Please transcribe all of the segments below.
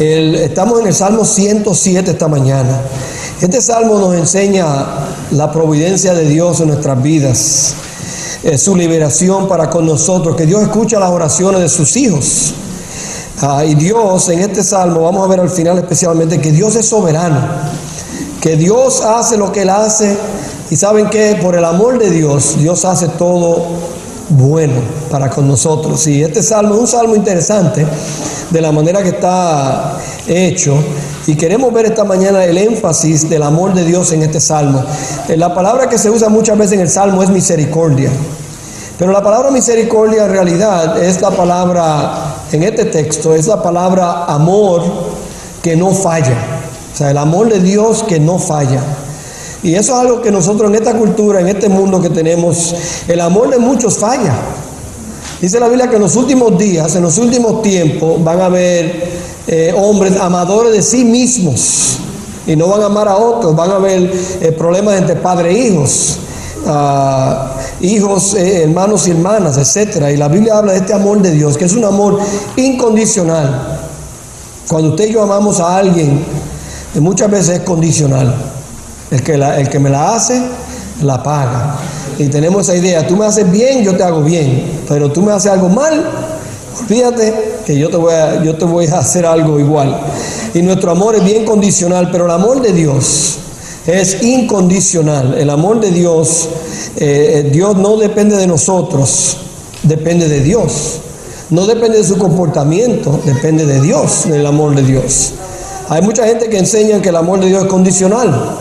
Estamos en el Salmo 107 esta mañana. Este salmo nos enseña la providencia de Dios en nuestras vidas, su liberación para con nosotros, que Dios escucha las oraciones de sus hijos. Y Dios, en este salmo, vamos a ver al final especialmente que Dios es soberano, que Dios hace lo que Él hace, y saben que por el amor de Dios, Dios hace todo bueno para con nosotros. Y este salmo es un salmo interesante de la manera que está hecho, y queremos ver esta mañana el énfasis del amor de Dios en este salmo. La palabra que se usa muchas veces en el salmo es misericordia, pero la palabra misericordia en realidad es la palabra, en este texto, es la palabra amor que no falla. O sea, el amor de Dios que no falla. Y eso es algo que nosotros en esta cultura, en este mundo que tenemos, el amor de muchos falla. Dice la Biblia que en los últimos días, en los últimos tiempos, van a haber hombres amadores de sí mismos y no van a amar a otros. Van a haber problemas entre padres e hijos, hermanos y hermanas, etc. Y la Biblia habla de este amor de Dios, que es un amor incondicional. Cuando usted y yo amamos a alguien, muchas veces es condicional. El que me la hace, la paga. Y tenemos esa idea: tú me haces bien, yo te hago bien, pero tú me haces algo mal, olvídate que yo te voy a hacer algo igual. Y nuestro amor es bien condicional, pero el amor de Dios es incondicional. El amor de Dios, Dios no depende de nosotros, depende de Dios. No depende de su comportamiento, depende de Dios, del amor de Dios. Hay mucha gente que enseña que el amor de Dios es condicional.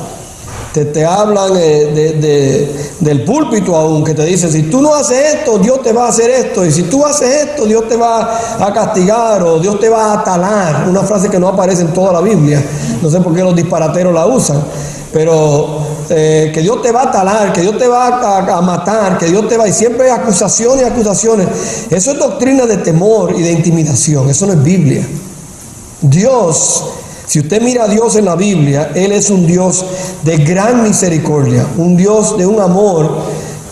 Te hablan del púlpito aún, que te dicen: si tú no haces esto, Dios te va a hacer esto, y si tú haces esto, Dios te va a castigar, o Dios te va a talar. Una frase que no aparece en toda la Biblia, no sé por qué los disparateros la usan, pero que Dios te va a talar, que Dios te va a matar, que Dios te va... Y siempre hay acusaciones y acusaciones. Eso es doctrina de temor y de intimidación, eso no es Biblia. Dios... Si usted mira a Dios en la Biblia, Él es un Dios de gran misericordia, un Dios de un amor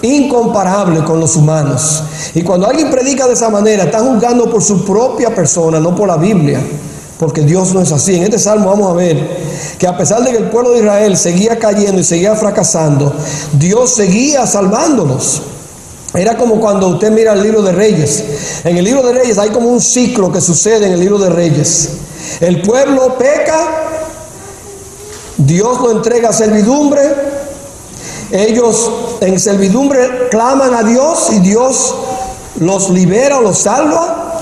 incomparable con los humanos. Y cuando alguien predica de esa manera, está juzgando por su propia persona, no por la Biblia, porque Dios no es así. En este salmo vamos a ver que a pesar de que el pueblo de Israel seguía cayendo y seguía fracasando, Dios seguía salvándolos. Era como cuando usted mira el libro de Reyes. En el libro de Reyes hay como un ciclo que sucede en el libro de Reyes. El pueblo peca, Dios lo entrega a servidumbre, ellos en servidumbre claman a Dios y Dios los libera o los salva,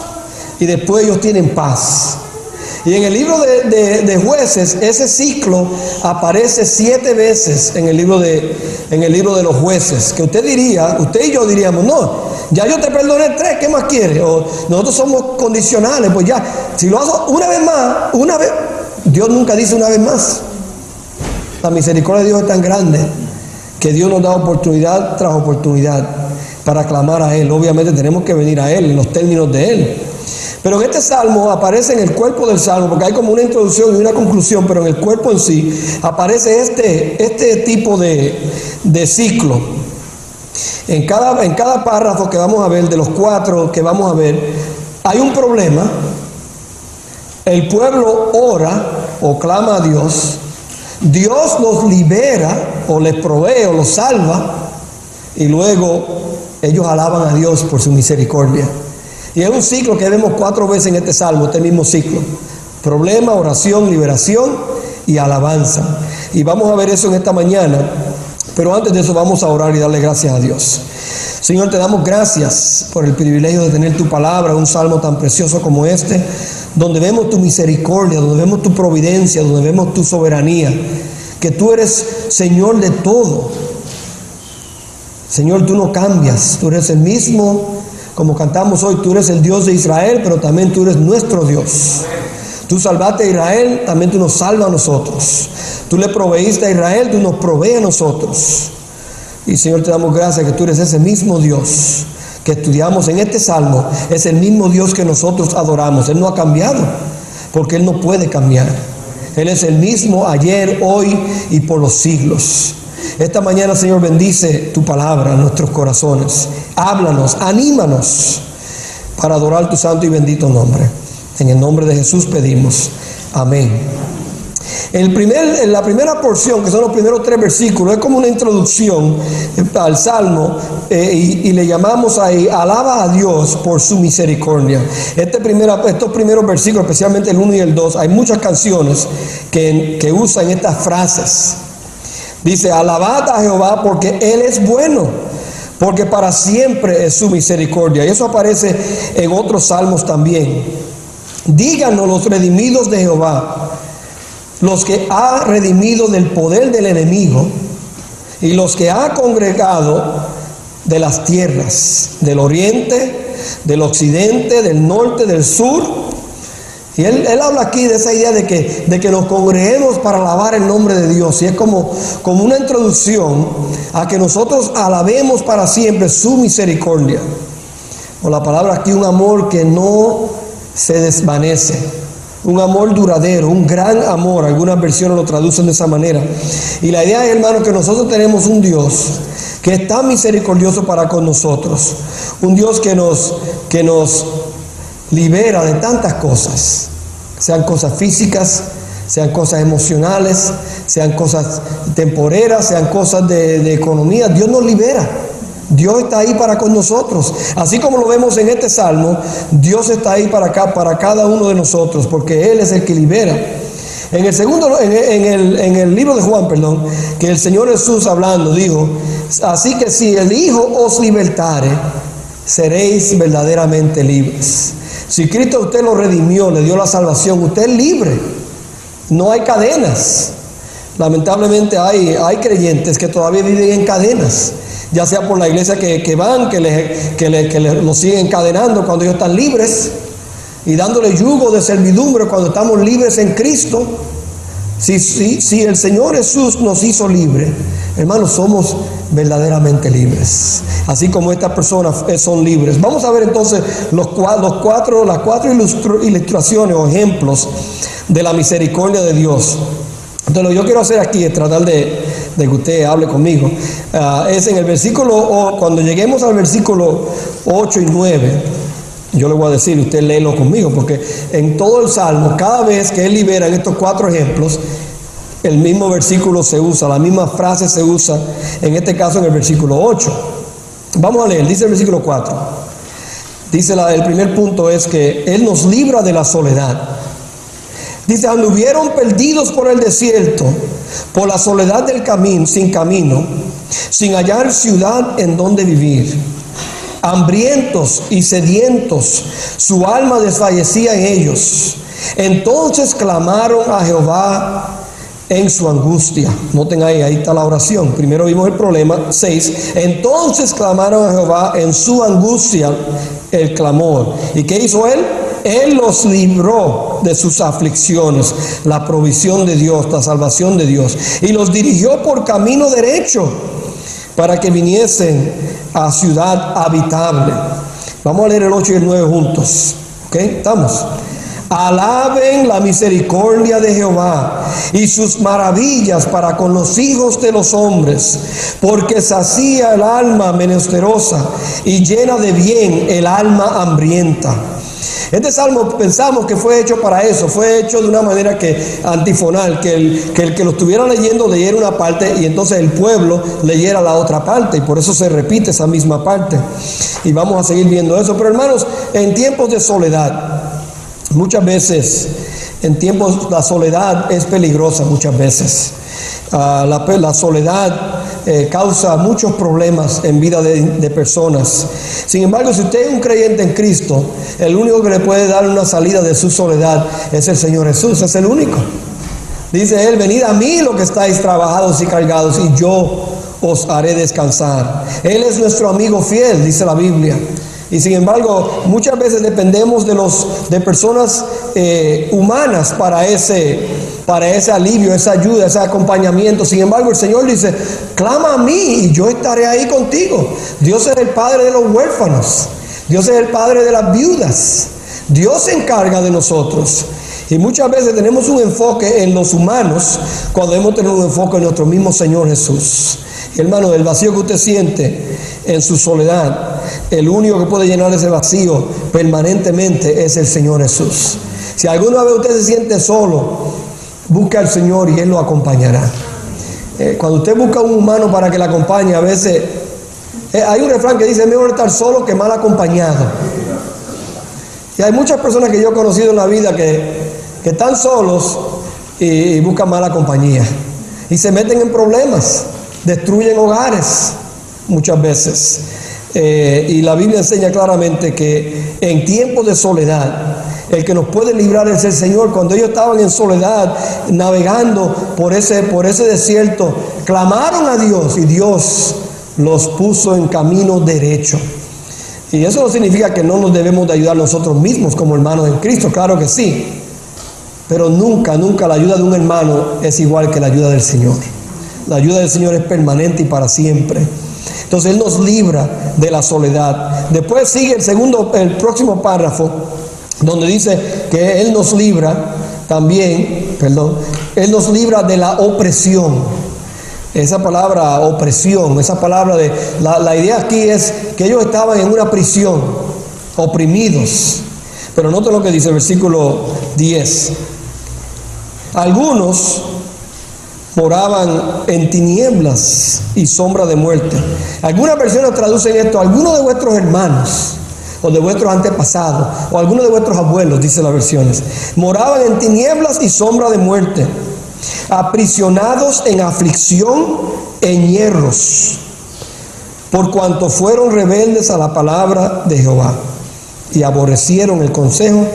y después ellos tienen paz. Y en el libro de Jueces, ese ciclo aparece 7 veces en el libro de los Jueces, que usted y yo diríamos: no, ya yo te perdoné 3, ¿qué más quieres? O nosotros somos condicionales, pues ya, si lo hago una vez más, Dios nunca dice una vez más. La misericordia de Dios es tan grande que Dios nos da oportunidad tras oportunidad para clamar a Él. Obviamente tenemos que venir a Él en los términos de Él. Pero en este salmo aparece, en el cuerpo del salmo, porque hay como una introducción y una conclusión, pero en el cuerpo en sí aparece este tipo de ciclo. En cada párrafo que vamos a ver, de los 4 que vamos a ver, hay un problema. El pueblo ora o clama a Dios. Dios los libera o les provee o los salva. Y luego ellos alaban a Dios por su misericordia. Y es un ciclo que vemos 4 veces en este salmo, este mismo ciclo: problema, oración, liberación y alabanza. Y vamos a ver eso en esta mañana, pero antes de eso vamos a orar y darle gracias a Dios. Señor, te damos gracias por el privilegio de tener tu palabra, un salmo tan precioso como este, donde vemos tu misericordia, donde vemos tu providencia, donde vemos tu soberanía, que tú eres Señor de todo. Señor, tú no cambias, tú eres el mismo. Como cantamos hoy, tú eres el Dios de Israel, pero también tú eres nuestro Dios. Tú salvaste a Israel, también tú nos salvas a nosotros. Tú le proveíste a Israel, tú nos provees a nosotros. Y Señor, te damos gracias que tú eres ese mismo Dios que estudiamos en este salmo. Es el mismo Dios que nosotros adoramos. Él no ha cambiado, porque Él no puede cambiar. Él es el mismo ayer, hoy y por los siglos. Esta mañana, Señor, bendice tu palabra en nuestros corazones. Háblanos, anímanos para adorar tu santo y bendito nombre. En el nombre de Jesús pedimos. Amén. La primera porción, que son los primeros 3 versículos, es como una introducción al Salmo y le llamamos ahí, alaba a Dios por su misericordia. Estos primeros versículos, especialmente el 1 y el 2, hay muchas canciones que usan estas frases. Dice, alabad a Jehová porque Él es bueno, porque para siempre es su misericordia. Y eso aparece en otros salmos también. Díganos los redimidos de Jehová, los que ha redimido del poder del enemigo y los que ha congregado de las tierras, del oriente, del occidente, del norte, del sur. Y él habla aquí de esa idea de que nos congreguemos para alabar el nombre de Dios. Y es como una introducción a que nosotros alabemos para siempre su misericordia. O la palabra aquí, un amor que no se desvanece. Un amor duradero, un gran amor. Algunas versiones lo traducen de esa manera. Y la idea es, hermano, que nosotros tenemos un Dios que es tan misericordioso para con nosotros. Un Dios que nos libera de tantas cosas. Sean cosas físicas, sean cosas emocionales, sean cosas temporeras, sean cosas de economía. Dios nos libera. Dios está ahí para con nosotros. Así como lo vemos en este salmo, Dios está ahí para cada uno de nosotros, porque Él es el que libera. En el libro de Juan, que el Señor Jesús hablando dijo, así que si el Hijo os libertare, seréis verdaderamente libres. Si Cristo usted lo redimió, le dio la salvación, usted es libre. No hay cadenas. Lamentablemente hay creyentes que todavía viven en cadenas, ya sea por la iglesia que van, que lo siguen encadenando cuando ellos están libres y dándole yugo de servidumbre cuando estamos libres en Cristo. Si el Señor Jesús nos hizo libres, hermanos, somos verdaderamente libres, así como estas personas son libres. Vamos a ver entonces las cuatro ilustraciones o ejemplos de la misericordia de Dios. Entonces lo que yo quiero hacer aquí es tratar de que usted hable conmigo. Es en el versículo, cuando lleguemos al versículo 8 y 9, yo le voy a decir, usted léelo conmigo, porque en todo el Salmo, cada vez que él libera en estos 4 ejemplos, el mismo versículo se usa, la misma frase se usa, en este caso en el versículo 8. Vamos a leer, dice el versículo 4. Dice el primer punto es que Él nos libra de la soledad. Dice, anduvieron perdidos por el desierto, por la soledad del camino, sin hallar ciudad en donde vivir. Hambrientos y sedientos, su alma desfallecía en ellos. Entonces clamaron a Jehová en su angustia. Noten ahí está la oración. Primero vimos el problema, 6. Entonces clamaron a Jehová en su angustia, el clamor. ¿Y qué hizo Él? Él los libró de sus aflicciones, la provisión de Dios, la salvación de Dios, y los dirigió por camino derecho para que viniesen a ciudad habitable. Vamos a leer el 8 y el 9 juntos. ¿Ok? ¿Estamos? Alaben la misericordia de Jehová y sus maravillas para con los hijos de los hombres, porque sacía el alma menesterosa y llena de bien el alma hambrienta. Este salmo pensamos que fue hecho para eso, fue hecho de una manera antifonal, que el que lo estuviera leyendo leyera una parte y entonces el pueblo leyera la otra parte, y por eso se repite esa misma parte. Y vamos a seguir viendo eso. Pero hermanos, en tiempos de soledad, muchas veces, la soledad es peligrosa muchas veces. La soledad causa muchos problemas en vida de personas. Sin embargo, si usted es un creyente en Cristo, el único que le puede dar una salida de su soledad es el Señor Jesús, es el único. Dice Él, venid a mí los que estáis trabajados y cargados, y yo os haré descansar. Él es nuestro amigo fiel, dice la Biblia. Y sin embargo, muchas veces dependemos de personas humanas para ese alivio, esa ayuda, ese acompañamiento. Sin embargo, el Señor dice, clama a mí y yo estaré ahí contigo. Dios es el Padre de los huérfanos. Dios es el Padre de las viudas. Dios se encarga de nosotros. Y muchas veces tenemos un enfoque en los humanos cuando debemos tener un enfoque en nuestro mismo Señor Jesús. Y hermano, el vacío que usted siente en su soledad, el único que puede llenar ese vacío permanentemente es el Señor Jesús. Si alguna vez usted se siente solo, busque al Señor y Él lo acompañará. Cuando usted busca a un humano para que le acompañe, a veces hay un refrán que dice: es mejor estar solo que mal acompañado. Y hay muchas personas que yo he conocido en la vida que están solos y buscan mala compañía y se meten en problemas, destruyen hogares muchas veces. Y la Biblia enseña claramente que en tiempos de soledad, el que nos puede librar es el Señor. Cuando ellos estaban en soledad, navegando por ese desierto, clamaron a Dios y Dios los puso en camino derecho. Y eso no significa que no nos debemos de ayudar nosotros mismos como hermanos en Cristo, claro que sí. Pero nunca, nunca la ayuda de un hermano es igual que la ayuda del Señor. La ayuda del Señor es permanente y para siempre. Entonces Él nos libra de la soledad. Después sigue el próximo párrafo, donde dice que Él nos libra también, Él nos libra de la opresión. Esa palabra opresión, esa palabra la idea aquí es que ellos estaban en una prisión, oprimidos. Pero noten lo que dice el versículo 10. Algunos moraban en tinieblas y sombra de muerte. Algunas versiones traducen esto: algunos de vuestros hermanos, o de vuestros antepasados, o algunos de vuestros abuelos, dice las versiones, moraban en tinieblas y sombra de muerte, aprisionados en aflicción, en hierros, por cuanto fueron rebeldes a la palabra de Jehová y aborrecieron el consejo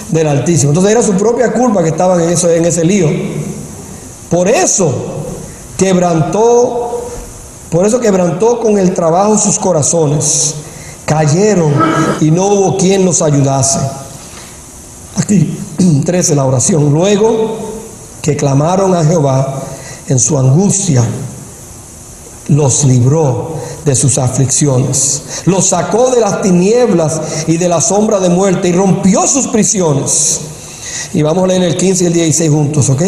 del Altísimo. Entonces era su propia culpa que estaban en ese lío. Por eso quebrantó con el trabajo sus corazones. Cayeron y no hubo quien los ayudase. Aquí 13, la oración. Luego que clamaron a Jehová en su angustia, los libró de sus aflicciones, los sacó de las tinieblas y de la sombra de muerte y rompió sus prisiones. Y vamos a leer el 15 y el 16 juntos, ¿ok?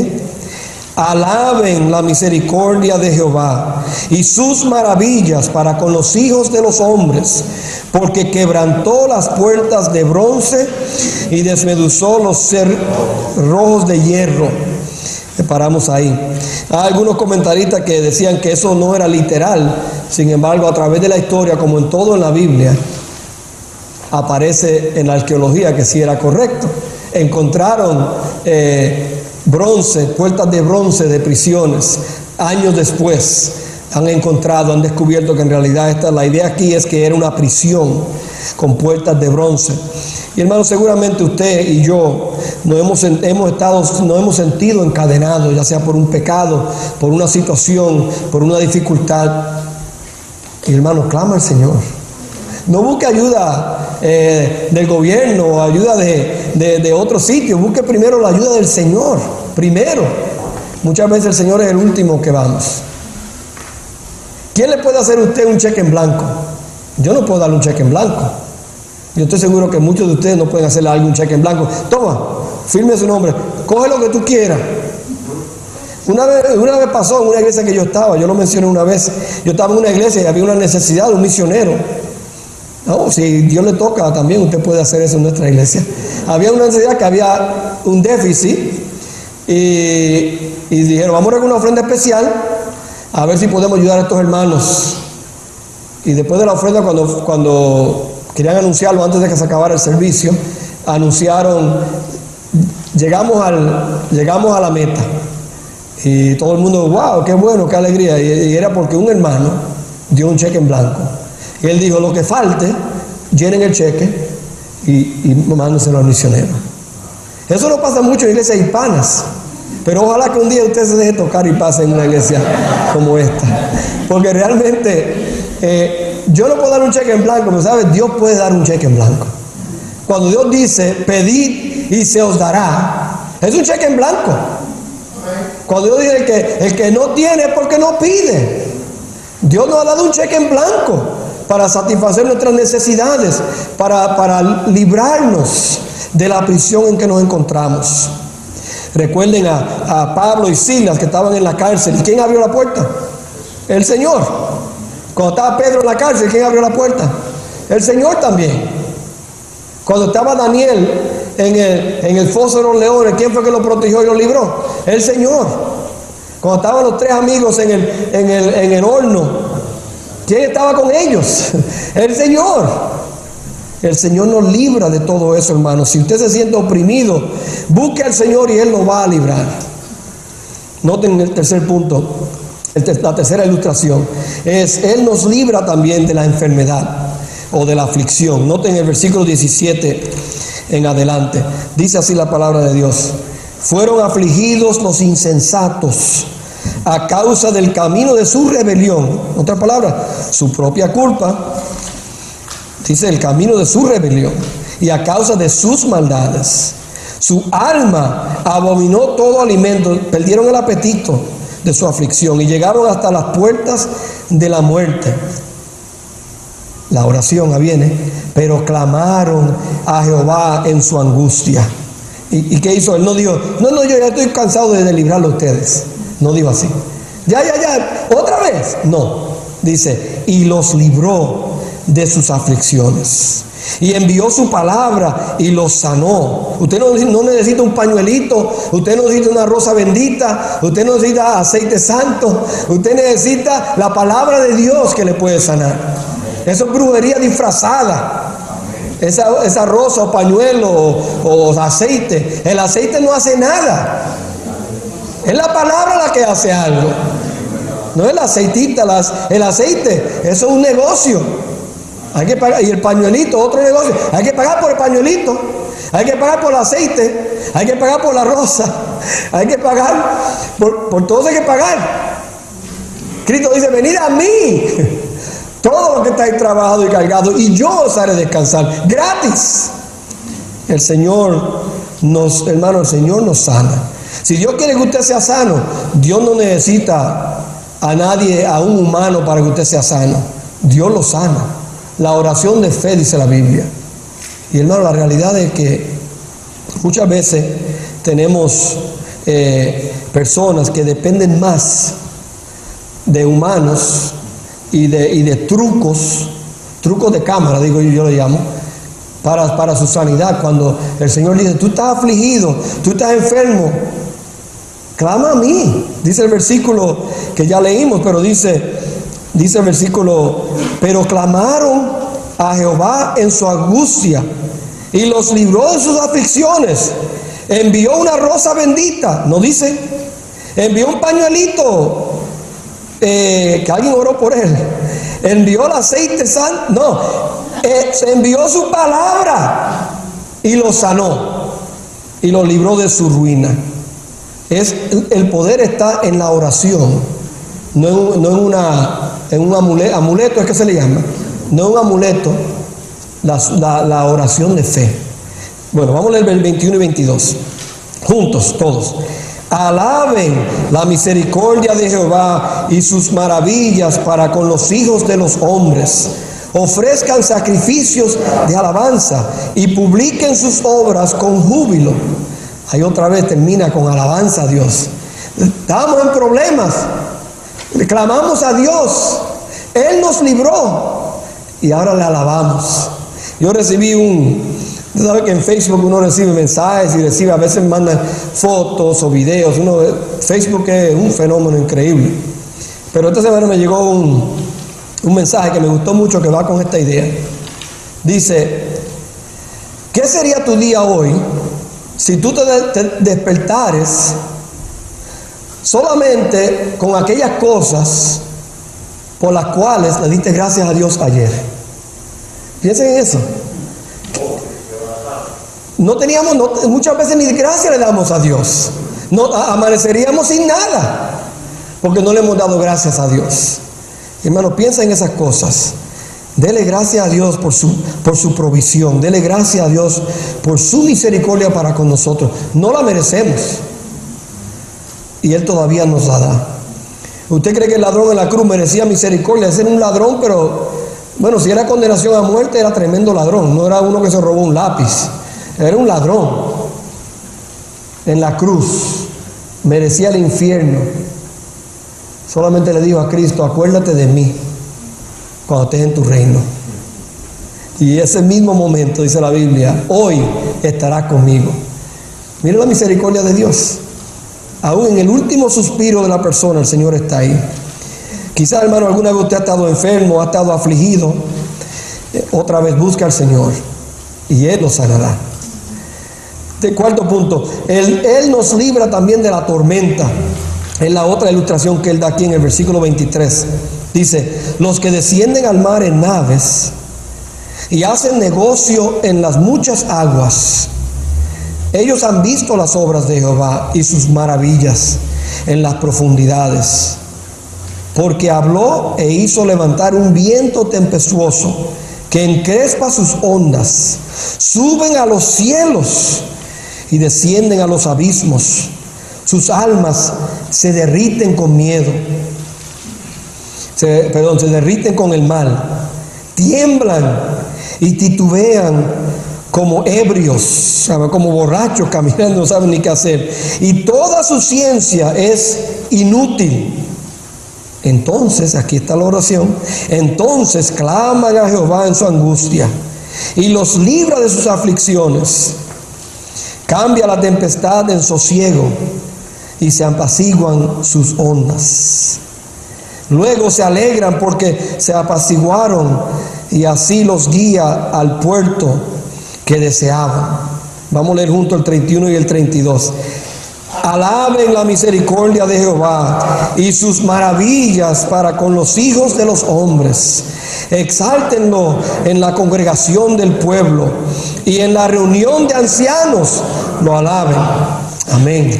Alaben la misericordia de Jehová y sus maravillas para con los hijos de los hombres, porque quebrantó las puertas de bronce y desmeduzó los cerrojos de hierro. Paramos ahí. Hay algunos comentaristas que decían que eso no era literal. Sin embargo, a través de la historia, como en todo en la Biblia, aparece en la arqueología que sí era correcto. Encontraron puertas de bronce de prisiones. Años después han descubierto que en realidad la idea aquí es que era una prisión con puertas de bronce. Y hermano, seguramente usted y yo nos hemos sentido encadenados, ya sea por un pecado, por una situación, por una dificultad. Y hermano, clama al Señor. No busque ayuda del gobierno o ayuda de otro sitio. Busque primero la ayuda del Señor. Primero. Muchas veces el Señor es el último que vamos. ¿Quién le puede hacer a usted un cheque en blanco? Yo no puedo darle un cheque en blanco. Yo estoy seguro que muchos de ustedes no pueden hacerle a alguien un cheque en blanco. Toma, firme su nombre, coge lo que tú quieras. Una vez pasó en una iglesia que yo estaba, yo lo mencioné una vez, yo estaba en una iglesia y había una necesidad de un misionero. No, si Dios le toca también, usted puede hacer eso en nuestra iglesia. Había una necesidad, que había un déficit y dijeron: vamos a hacer una ofrenda especial a ver si podemos ayudar a estos hermanos. Y después de la ofrenda, cuando querían anunciarlo antes de que se acabara el servicio, anunciaron: llegamos a la meta. Y todo el mundo: wow, qué bueno, qué alegría. Y era porque un hermano dio un cheque en blanco. Y él dijo: lo que falte, llenen el cheque y mándenselo al misionero. Eso no pasa mucho en iglesias hispanas, pero ojalá que un día usted se deje tocar y pase en una iglesia como esta. Porque realmente yo no puedo dar un cheque en blanco, pero ¿sabes? Dios puede dar un cheque en blanco. Cuando Dios dice: pedid y se os dará, es un cheque en blanco. Cuando Dios dice el que no tiene es porque no pide. Dios nos ha dado un cheque en blanco para satisfacer nuestras necesidades, para librarnos de la prisión en que nos encontramos. Recuerden a Pablo y Silas, que estaban en la cárcel. ¿Y quién abrió la puerta? El Señor. Cuando estaba Pedro en la cárcel, ¿quién abrió la puerta? El Señor también. Cuando estaba Daniel en el foso de los leones, ¿quién fue que lo protegió y lo libró? El Señor. Cuando estaban los 3 amigos en el horno, ¿quién estaba con ellos? El Señor. El Señor nos libra de todo eso, hermano. Si usted se siente oprimido, busque al Señor y Él lo va a librar. Noten el tercer punto, la tercera ilustración, es Él nos libra también de la enfermedad o de la aflicción. Noten el versículo 17 en adelante. Dice así la palabra de Dios: fueron afligidos los insensatos a causa del camino de su rebelión. Otra palabra, su propia culpa. Dice el camino de su rebelión y a causa de sus maldades. Su alma abominó todo alimento, perdieron el apetito de su aflicción y llegaron hasta las puertas de la muerte. La oración viene, pero clamaron a Jehová en su angustia. ¿Y qué hizo? Él no dijo, no, yo ya estoy cansado de librarlo a ustedes. No dijo así. Ya, otra vez. No, dice, y los libró de sus aflicciones. Y envió su palabra y los sanó. Usted no necesita un pañuelito, usted no necesita una rosa bendita, usted no necesita aceite santo, usted necesita la palabra de Dios que le puede sanar. Eso es brujería disfrazada. Esa rosa o pañuelo o aceite, el aceite no hace nada. Es la palabra la que hace algo. No es la aceitita, el aceite, eso es un negocio. Hay que pagar, y el pañuelito, otro negocio. Hay que pagar por el pañuelito, hay que pagar por el aceite, hay que pagar por la rosa, hay que pagar por todo eso hay que pagar. Cristo dice, venid a mí, todo lo que estáis trabajado y cargado, y yo os haré descansar, gratis. El Señor hermano, el Señor nos sana. Si Dios quiere que usted sea sano, Dios no necesita a nadie, a un humano para que usted sea sano. Dios lo sana. La oración de fe, dice la Biblia. Y hermano, la realidad es que muchas veces tenemos personas que dependen más de humanos y de trucos de cámara, digo yo le llamo, para su sanidad. Cuando el Señor dice, tú estás afligido, tú estás enfermo, clama a mí. Dice el versículo que ya leímos, pero dice el versículo, pero clamaron a Jehová en su angustia y los libró de sus aflicciones. Envió una rosa bendita, ¿no dice? Envió un pañuelito, que alguien oró por él. Envió el aceite santo, no, se envió su palabra y lo sanó y lo libró de su ruina. El poder está en la oración, no en un amuleto es que se le llama, no es un amuleto, la oración de fe. Bueno, vamos a leer el 21 y 22, juntos todos. Alaben la misericordia de Jehová y sus maravillas para con los hijos de los hombres. Ofrezcan sacrificios de alabanza y publiquen sus obras con júbilo. Ahí otra vez termina con alabanza a Dios. Estamos en problemas, le clamamos a Dios, Él nos libró y ahora le alabamos. Yo recibí usted sabe que en Facebook uno recibe mensajes y a veces mandan fotos o videos. Facebook es un fenómeno increíble. Pero esta semana me llegó un mensaje que me gustó mucho, que va con esta idea. Dice, ¿qué sería tu día hoy si tú te despertares solamente con aquellas cosas por las cuales le diste gracias a Dios ayer? Piensen en eso. Muchas veces ni gracias le damos a Dios. Amaneceríamos sin nada porque no le hemos dado gracias a Dios. Hermano, piensa en esas cosas. Dele gracias a Dios por su provisión. Dele gracias a Dios por su misericordia para con nosotros. No la merecemos y Él todavía nos la da. ¿Usted cree que el ladrón en la cruz merecía misericordia? Ese era un ladrón, pero bueno, si era condenación a muerte, era tremendo ladrón. No era uno que se robó un lápiz. Era un ladrón en la cruz, merecía el infierno. Solamente le dijo a Cristo, acuérdate de mí cuando estés en tu reino. Y ese mismo momento, dice la Biblia, hoy estará conmigo. Mire la misericordia de Dios. Aún en el último suspiro de la persona, el Señor está ahí. Quizás, hermano, alguna vez usted ha estado enfermo, ha estado afligido. Otra vez busca al Señor y Él lo sanará. De cuarto punto, Él nos libra también de la tormenta. Es la otra ilustración que Él da aquí en el versículo 23. Dice, los que descienden al mar en naves y hacen negocio en las muchas aguas, ellos han visto las obras de Jehová y sus maravillas en las profundidades. Porque habló e hizo levantar un viento tempestuoso que encrespa sus ondas, suben a los cielos y descienden a los abismos. Sus almas se derriten con miedo. Se derriten con el mal. Tiemblan y titubean como ebrios, como borrachos caminando, no saben ni qué hacer. Y toda su ciencia es inútil. Entonces, aquí está la oración, entonces claman a Jehová en su angustia y los libra de sus aflicciones. Cambia la tempestad en sosiego y se apaciguan sus ondas. Luego se alegran porque se apaciguaron y así los guía al puerto que deseaban. Vamos a leer junto el 31 y el 32. Alaben la misericordia de Jehová y sus maravillas para con los hijos de los hombres. Exáltenlo en la congregación del pueblo y en la reunión de ancianos lo alaben. Amén.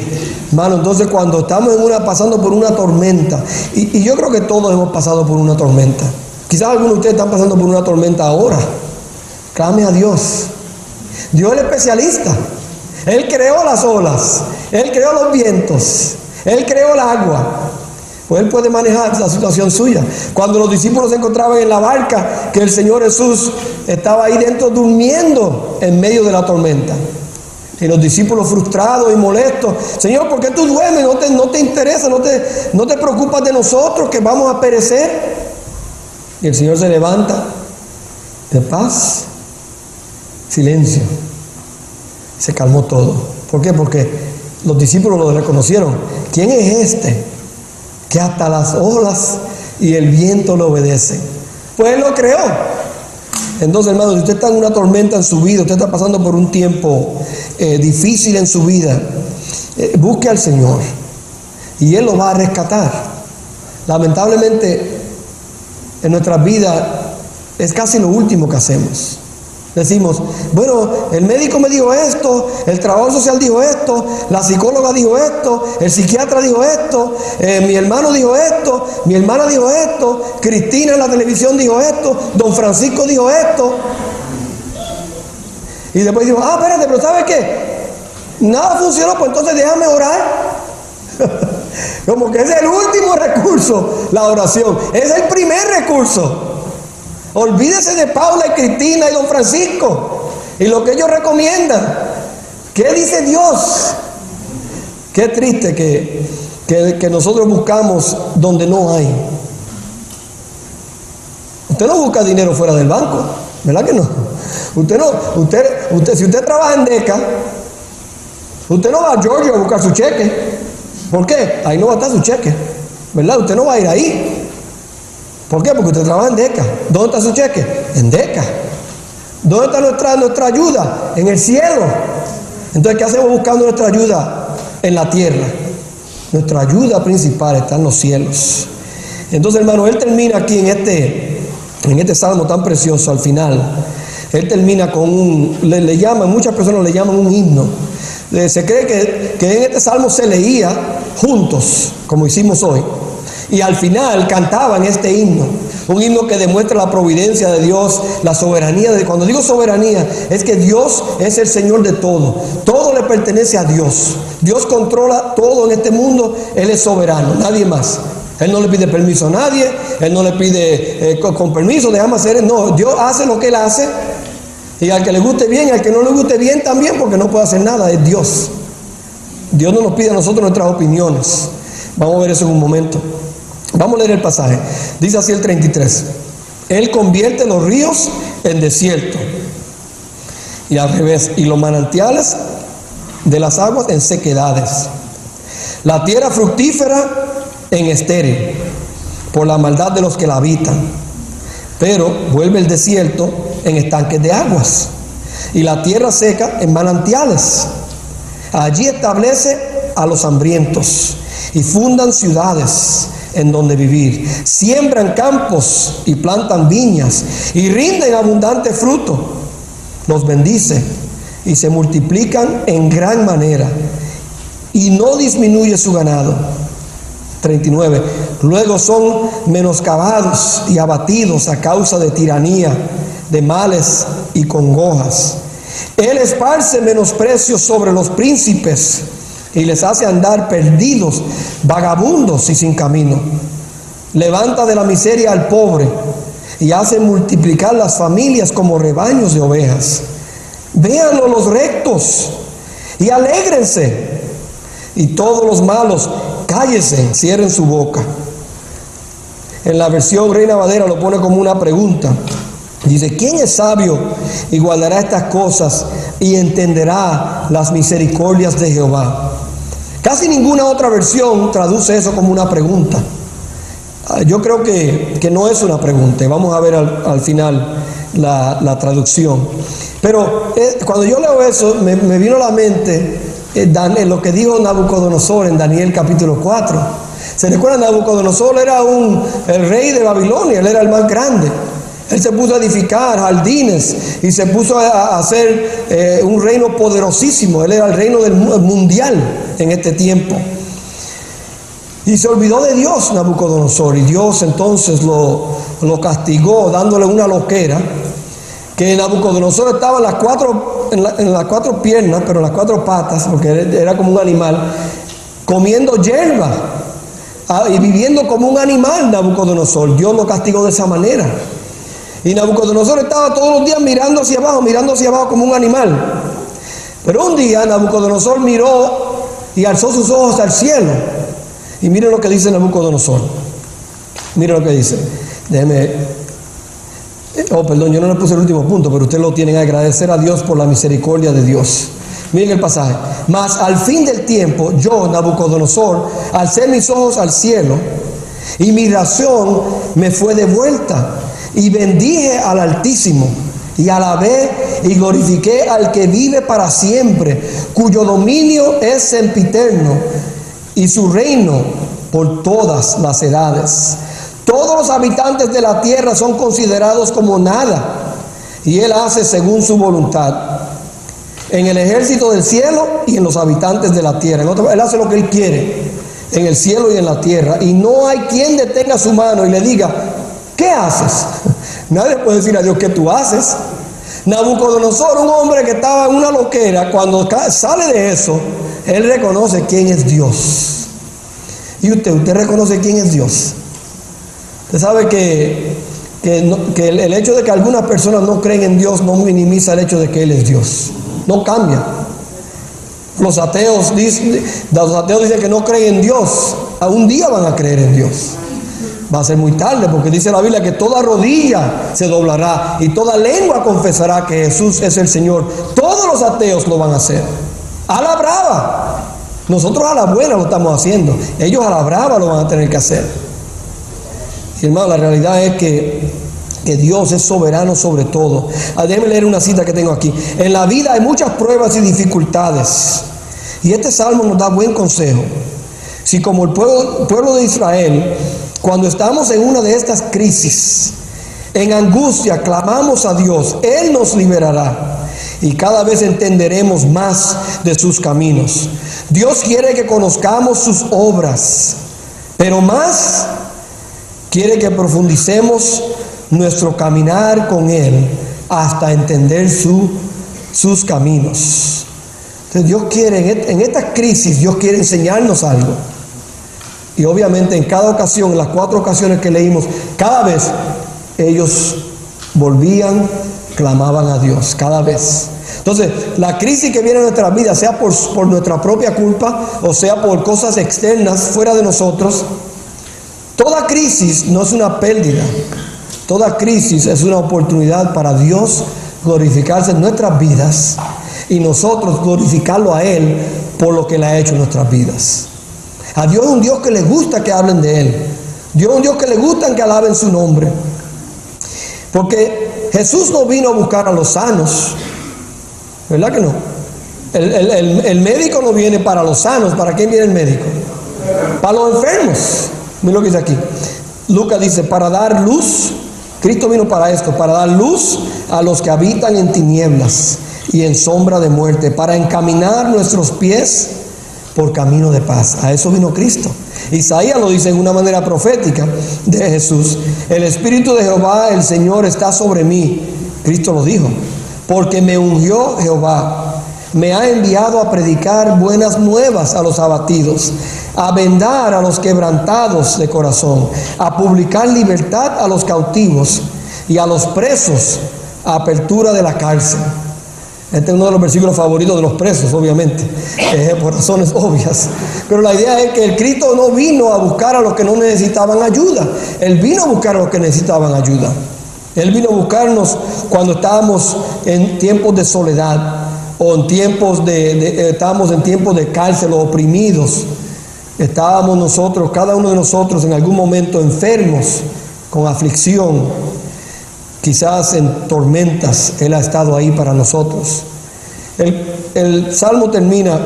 Hermano, entonces cuando estamos pasando por una tormenta, y yo creo que todos hemos pasado por una tormenta. Quizás algunos de ustedes están pasando por una tormenta ahora. Clame a Dios. Dios es el especialista. Él creó las olas, Él creó los vientos, Él creó el agua. Pues Él puede manejar la situación suya. Cuando los discípulos se encontraban en la barca, que el Señor Jesús estaba ahí dentro durmiendo en medio de la tormenta. Y los discípulos frustrados y molestos: Señor, ¿por qué tú duermes? ¿No te interesa? ¿No te preocupas de nosotros que vamos a perecer? Y el Señor se levanta, de paz, silencio. Se calmó todo. ¿Por qué? Porque los discípulos lo reconocieron. ¿Quién es este que hasta las olas y el viento le obedecen? Pues Él lo creó. Entonces, hermano, si usted está en una tormenta en su vida, usted está pasando por un tiempo difícil en su vida, busque al Señor y Él lo va a rescatar. Lamentablemente, en nuestras vidas es casi lo último que hacemos. Decimos, bueno, el médico me dijo esto, el trabajador social dijo esto, la psicóloga dijo esto, el psiquiatra dijo esto, mi hermano dijo esto, mi hermana dijo esto, Cristina en la televisión dijo esto, don Francisco dijo esto. Y después digo, espérate, pero ¿sabes qué? Nada funcionó, pues entonces déjame orar. Como que es el último recurso, la oración. Es el primer recurso. Olvídese de Paula y Cristina y don Francisco y lo que ellos recomiendan. ¿Qué dice Dios? Qué triste que nosotros buscamos donde no hay. Usted no busca dinero fuera del banco, ¿verdad que no? Si usted trabaja en DECA, usted no va a Georgia a buscar su cheque. ¿Por qué? Ahí no va a estar su cheque, ¿verdad? Usted no va a ir ahí. ¿Por qué? Porque usted trabaja en DECA. ¿Dónde está su cheque? En DECA. ¿Dónde está nuestra ayuda? En el cielo. Entonces, ¿qué hacemos buscando nuestra ayuda en la tierra? Nuestra ayuda principal está en los cielos. Entonces, hermano, Él termina aquí en este salmo tan precioso, al final. Él termina con muchas personas le llaman un himno. Se cree que en este salmo se leía juntos, como hicimos hoy. Y al final cantaban este himno, un himno que demuestra la providencia de Dios, la soberanía de Dios. Cuando digo soberanía, es que Dios es el Señor de todo. Todo le pertenece a Dios. Dios controla todo en este mundo. Él es soberano, nadie más. Él no le pide permiso a nadie. Él no le pide con permiso, déjame hacer. No, Dios hace lo que Él hace. Y al que le guste bien, al que no le guste bien también, porque no puede hacer nada, es Dios. Dios no nos pide a nosotros nuestras opiniones. Vamos a ver eso en un momento. Vamos a leer el pasaje. Dice así el 33. Él convierte los ríos en desierto. Y al revés, y los manantiales de las aguas en sequedades. La tierra fructífera en estéril, por la maldad de los que la habitan. Pero vuelve el desierto en estanques de aguas, y la tierra seca en manantiales. Allí establece a los hambrientos, y fundan ciudades en donde vivir. Siembran campos y plantan viñas, y rinden abundante fruto. Los bendice, y se multiplican en gran manera, y no disminuye su ganado. 39. Luego son menoscabados y abatidos a causa de tiranía, de males y congojas. Él esparce menosprecio sobre los príncipes y les hace andar perdidos, vagabundos y sin camino. Levanta de la miseria al pobre y hace multiplicar las familias como rebaños de ovejas. Véanlo los rectos y alégrense, y todos los malos cállense, cierren su boca. En la versión Reina Valera lo pone como una pregunta. Dice: ¿quién es sabio y guardará estas cosas y entenderá las misericordias de Jehová? Casi ninguna otra versión traduce eso como una pregunta. Yo creo que no es una pregunta. Vamos a ver al final la traducción. Pero cuando yo leo eso, me vino a la mente lo que dijo Nabucodonosor en Daniel capítulo 4. ¿Se recuerdan? Nabucodonosor era el rey de Babilonia, él era el más grande. Él se puso a edificar jardines y se puso a hacer un reino poderosísimo. Él era el reino mundial en este tiempo. Y se olvidó de Dios Nabucodonosor, y Dios entonces lo castigó dándole una loquera, que Nabucodonosor estaba en las cuatro piernas, pero en las cuatro patas, porque era como un animal, comiendo hierba y viviendo como un animal. Nabucodonosor, Dios lo castigó de esa manera. Y Nabucodonosor estaba todos los días mirando hacia abajo como un animal. Pero un día Nabucodonosor miró y alzó sus ojos al cielo. Y miren lo que dice Nabucodonosor. Miren lo que dice. Perdón, yo no le puse el último punto, pero ustedes lo tienen: a agradecer a Dios por la misericordia de Dios. Miren el pasaje. Mas al fin del tiempo, yo, Nabucodonosor, alcé mis ojos al cielo, y mi razón me fue devuelta, y bendije al Altísimo, y alabé y glorifiqué al que vive para siempre, cuyo dominio es sempiterno, y su reino por todas las edades. Todos los habitantes de la tierra son considerados como nada, y Él hace según su voluntad en el ejército del cielo y en los habitantes de la tierra. Él hace lo que Él quiere en el cielo y en la tierra, y no hay quien detenga su mano y le diga: ¿qué haces? Nadie puede decir a Dios: ¿qué tú haces? Nabucodonosor, un hombre que estaba en una loquera, cuando sale de eso, él reconoce quién es Dios. ¿Y usted reconoce quién es Dios? Usted sabe que el hecho de que algunas personas no creen en Dios no minimiza el hecho de que Él es Dios. No cambia. Los ateos dicen que no creen en Dios. Un día van a creer en Dios. Va a ser muy tarde, porque dice la Biblia que toda rodilla se doblará y toda lengua confesará que Jesús es el Señor. Todos los ateos lo van a hacer. A la brava. Nosotros a la buena lo estamos haciendo. Ellos a la brava lo van a tener que hacer. Y hermano, la realidad es que Dios es soberano sobre todo. Déjenme leer una cita que tengo aquí. En la vida hay muchas pruebas y dificultades, y este salmo nos da buen consejo. Si como el pueblo de Israel, cuando estamos en una de estas crisis, en angustia, clamamos a Dios, Él nos liberará, y cada vez entenderemos más de sus caminos. Dios quiere que conozcamos sus obras, pero más quiere que profundicemos nuestro caminar con Él hasta entender sus caminos. Entonces Dios quiere, en esta crisis, Dios quiere enseñarnos algo. Y obviamente en cada ocasión, en las 4 ocasiones que leímos, cada vez ellos volvían, clamaban a Dios, cada vez. Entonces, la crisis que viene en nuestras vidas, sea por nuestra propia culpa o sea por cosas externas fuera de nosotros, toda crisis no es una pérdida. Toda crisis es una oportunidad para Dios glorificarse en nuestras vidas y nosotros glorificarlo a Él por lo que Él ha hecho en nuestras vidas. A Dios es un Dios que le gusta que hablen de Él. Dios es un Dios que le gusta que alaben su nombre. Porque Jesús no vino a buscar a los sanos, ¿verdad que no? El médico no viene para los sanos. ¿Para quién viene el médico? Para los enfermos. Mira lo que dice aquí. Lucas dice, para dar luz. Cristo vino para esto, para dar luz a los que habitan en tinieblas y en sombra de muerte, para encaminar nuestros pies por camino de paz. A eso vino Cristo. Isaías lo dice en una manera profética de Jesús. El Espíritu de Jehová, el Señor, está sobre mí. Cristo lo dijo. Porque me ungió Jehová. Me ha enviado a predicar buenas nuevas a los abatidos, a vendar a los quebrantados de corazón, a publicar libertad a los cautivos y a los presos, a apertura de la cárcel. Este es uno de los versículos favoritos de los presos, obviamente, por razones obvias. Pero la idea es que el Cristo no vino a buscar a los que no necesitaban ayuda. Él vino a buscar a los que necesitaban ayuda. Él vino a buscarnos cuando estábamos en tiempos de soledad o en tiempos estábamos en tiempos de cárcel o oprimidos. Estábamos nosotros, cada uno de nosotros, en algún momento enfermos, con aflicción. Quizás en tormentas, Él ha estado ahí para nosotros. El Salmo termina,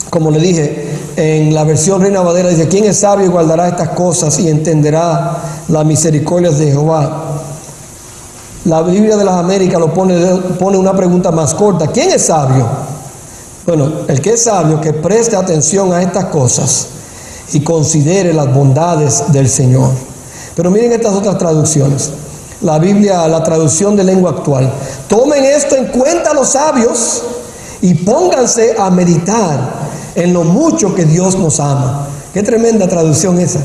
como le dije, en la versión Reina Valera, dice, ¿quién es sabio y guardará estas cosas y entenderá las misericordias de Jehová? La Biblia de las Américas lo pone una pregunta más corta. ¿Quién es sabio? Bueno, el que es sabio, que preste atención a estas cosas y considere las bondades del Señor. Pero miren estas otras traducciones. La Biblia, la traducción de lengua actual. Tomen esto en cuenta los sabios y pónganse a meditar en lo mucho que Dios nos ama. Qué tremenda traducción esa.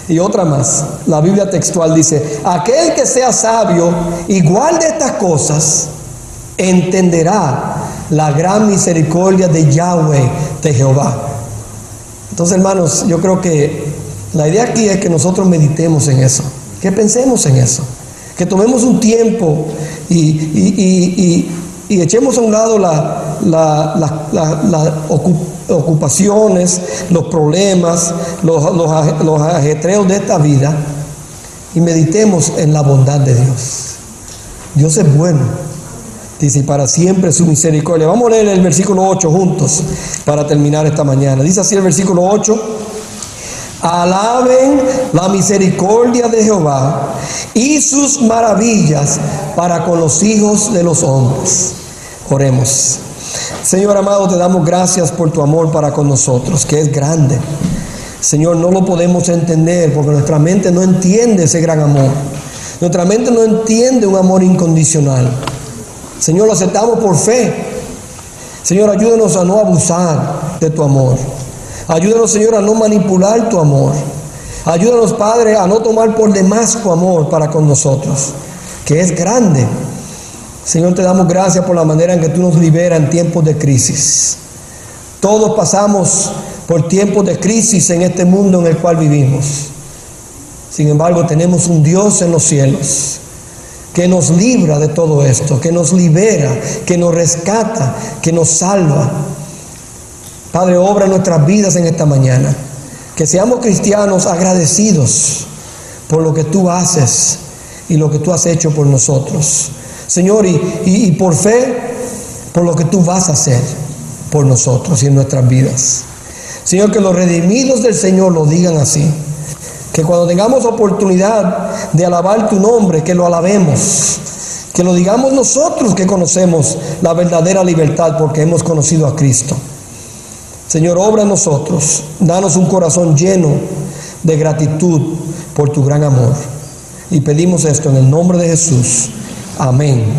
Y otra más, la Biblia textual dice, aquel que sea sabio y guarde estas cosas, entenderá la gran misericordia de Yahweh, de Jehová. Entonces, hermanos, yo creo que la idea aquí es que nosotros meditemos en eso, que pensemos en eso, que tomemos un tiempo y echemos a un lado las ocupaciones, los problemas, los ajetreos de esta vida y meditemos en la bondad de Dios. Dios es bueno, dice, y para siempre su misericordia. Vamos a leer el versículo 8 juntos para terminar esta mañana. Dice así el versículo 8: alaben la misericordia de Jehová y sus maravillas para con los hijos de los hombres. Oremos. Señor amado, te damos gracias por tu amor para con nosotros, que es grande. Señor, no lo podemos entender porque nuestra mente no entiende ese gran amor. Nuestra mente no entiende un amor incondicional. Señor, lo aceptamos por fe. Señor, ayúdanos a no abusar de tu amor. Ayúdanos, Señor, a no manipular tu amor. Ayúdanos, Padre, a no tomar por demás tu amor para con nosotros, que es grande. Señor, te damos gracias por la manera en que tú nos liberas en tiempos de crisis. Todos pasamos por tiempos de crisis en este mundo en el cual vivimos. Sin embargo, tenemos un Dios en los cielos que nos libra de todo esto, que nos libera, que nos rescata, que nos salva. Padre, obra en nuestras vidas en esta mañana. Que seamos cristianos agradecidos por lo que tú haces y lo que tú has hecho por nosotros. Señor, y por fe, por lo que tú vas a hacer por nosotros y en nuestras vidas. Señor, que los redimidos del Señor lo digan así. Que cuando tengamos oportunidad de alabar tu nombre, que lo alabemos. Que lo digamos nosotros que conocemos la verdadera libertad porque hemos conocido a Cristo. Señor, obra en nosotros. Danos un corazón lleno de gratitud por tu gran amor. Y pedimos esto en el nombre de Jesús. Amén.